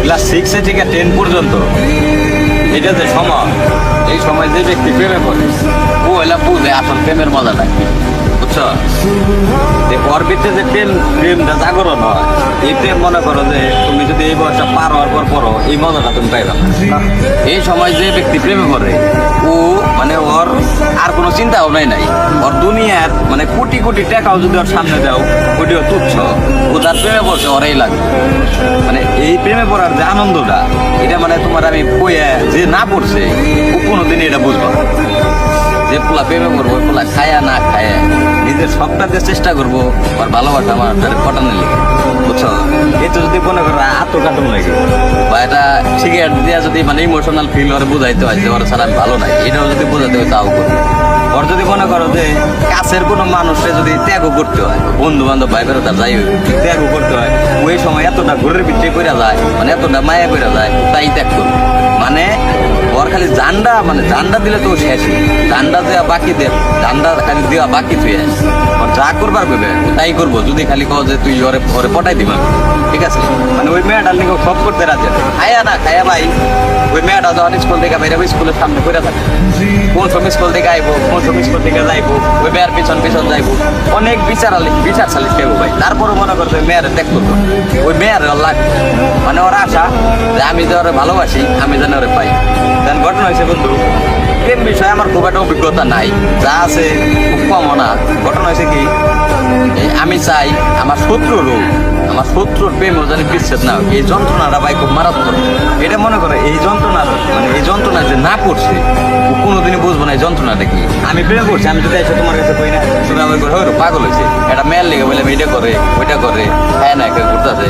Class 6 থেকে 10 পর্যন্ত এটা যে সময়, এই সময় যে ব্যক্তি প্রেমে পড়ে ও হইলা বুঝে আসল প্রেমের মজাটা কি, বুঝছো? যে ওর ভিতরে যে প্রেমটা জাগরণ হয়, এই প্রেম মনে করো যে তুমি যদি এই বয়সটা পার হওয়ার পর পড়ো, এই মজাটা তুমি পাইবা না। এই সময় যে ব্যক্তি প্রেমে পড়ে ও মানে ওর আর কোনো চিন্তা ভাবনাই নাই, ওর দুনিয়ার মানে কোটি কোটি টাকাও যদি ওর সামনে দাও ওটিও তুচ্ছ, ও তার প্রেমে পড়ছে ওরাই লাগবে। মানে এই প্রেমে পড়ার যে আনন্দটা, এটা মানে তোমার আমি কইয়া যে না পড়ছে ও কোনোদিনই এটা বুঝবো না। যে পোলা প্রেমে করবো, পোলা খায়া না খায়া নিজের সবটা দিয়ে চেষ্টা করবো আর ভালোবাসা আমার পটানোর লেগে, বুঝছো? এই তো যদি মনে করো আত্মঘাতন লাগে বা এটা সিগারেট দিয়া যদি মানে ইমোশনাল ফিল ওর বুঝাইতে হয় যে ওর ছাড়া আমি ভালো নাই, এটাও যদি বোঝাতে হয় তাও করবো। ওর যদি মনে করো যে কাছের কোনো মানুষকে যদি ত্যাগও করতে হয়, বন্ধু বান্ধব ভাই বেরো তার যাই হোক ত্যাগও করতে হয়, ওই সময় এতটা ঘরের ভিতরে করে যায়, মানে এতটা মায়া করে যায়, তাই ত্যাগ করবে। মানে ওর খালি জান্ডা, মানে জান্ডা দিলে তো শেষই, জান্ডা দেওয়া বাকি দে, জান্ডা খালি দেওয়া বাকি তুই ওর যা করবার ভেবে তাই করবো, যদি খালি কও যে তুই ওরে ওরে পটাই দিবা, ঠিক আছে? মানে ওই মেয়েটার লিখে সব করতে রাজি আছে, খায়া না খায়া ভাই। ওই মেয়েটা যখন স্কুল থেকে বাইরে স্কুলের সামনে করে থাকে, কোন সব স্কুল থেকে আইবো, কোন সব স্কুল থেকে যাইবো, ওই মেয়ের পিছন পিছন যাইবো, অনেক বিচার সালিশ খাইবো ভাই। তারপরে মনে করবে মেয়ের ত্যাগ করবো, ওই মেয়ের লাগে মানে ওর আশা যে আমি যে ওরে ভালোবাসি, আমি যেন ওরে পাই। দেন ঘটনা হয়েছে বন্ধু, প্রেম বিষয়ে আমার খুব একটা অভিজ্ঞতা নাই, যা আছে খুব কম না। ঘটনা হয়েছে কি, আমি চাই আমার শত্রুর প্রেম জানি বিচ্ছেদ না হোক, এই যন্ত্রণাটা ভাই খুব মারাত্মক। এটা মনে করে এই যন্ত্রণার মানে এই যন্ত্রণা যে না পড়ছে ও কোনোদিনই বুঝবো না এই যন্ত্রণাটা কি। আমি প্রেম করছি, আমি যদি এসে তোমার কাছে কই না তুমি আমার করে হয়তো পাগল হয়েছে, এটা মেয়ের লেগে বলে এটা করে ওইটা করে, হ্যাঁ না একটা করতেছে,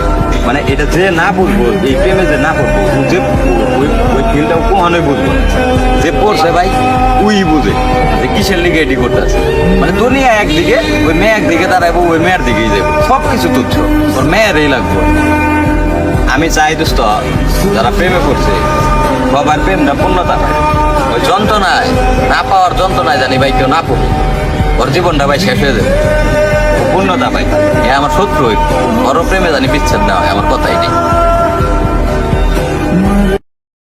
মানে এটা যে না বুঝবো, এই প্রেমে যে না পড়বো যে ওই ফিলটাও কখনোই বুঝবো না। যে পড়ছে ভাই ওই বুঝে যে কিসের লিগে এটি করতেছে। মানে দুনিয়া একদিকে, ওই মেয়ে একদিকে দাঁড়াইবো, ওই মেয়ের দিকেই যাবো, সব কিছু তুচ্ছ, ওর মেয়েরই লাগবো। আমি চাই দোস্ত যারা প্রেমে পড়ছে সবার প্রেমটা পূর্ণতা পায়, ওই যন্ত্রণায় না পাওয়ার যন্ত্রণায় জানি ভাই কেউ না পড়ে ওর জীবনটা ভাই শেষ হয়ে যাবে, পূর্ণতা পাই। এ আমার শত্রু, ওর প্রেমে জানি বিচ্ছেদ না হয়, আমার কথাই নেই।